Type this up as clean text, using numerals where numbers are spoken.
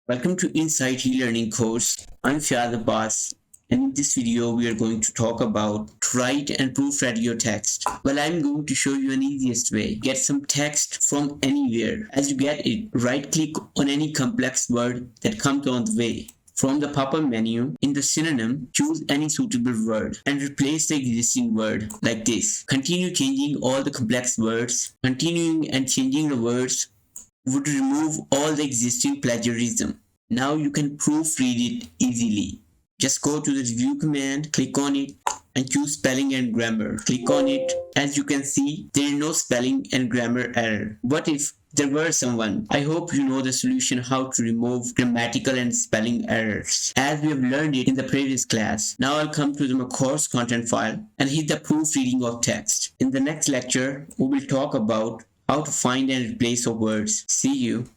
Welcome to Insight e-learning course. I'm Fiaz Abbas, and in this video we are going to talk about to write and proofread your text. Well, I'm going to show you an easiest way. Get some text from anywhere. As you get it, right-click on any complex word that comes on the way. From the pop-up menu, in the synonym, choose any suitable word and replace the existing word like this. Continue changing all the complex words. Continuing and changing the words would remove all the existing plagiarism. Now you can proofread it easily. Just go to the review command, click on it, and choose spelling and grammar. Click on it. As you can see, there is no spelling and grammar error. What if there were someone? I hope you know the solution how to remove grammatical and spelling errors, as we have learned it in the previous class. Now I'll come to the course content file and hit the proofreading of text. In the next lecture, we will talk about how to find and replace the words. See you.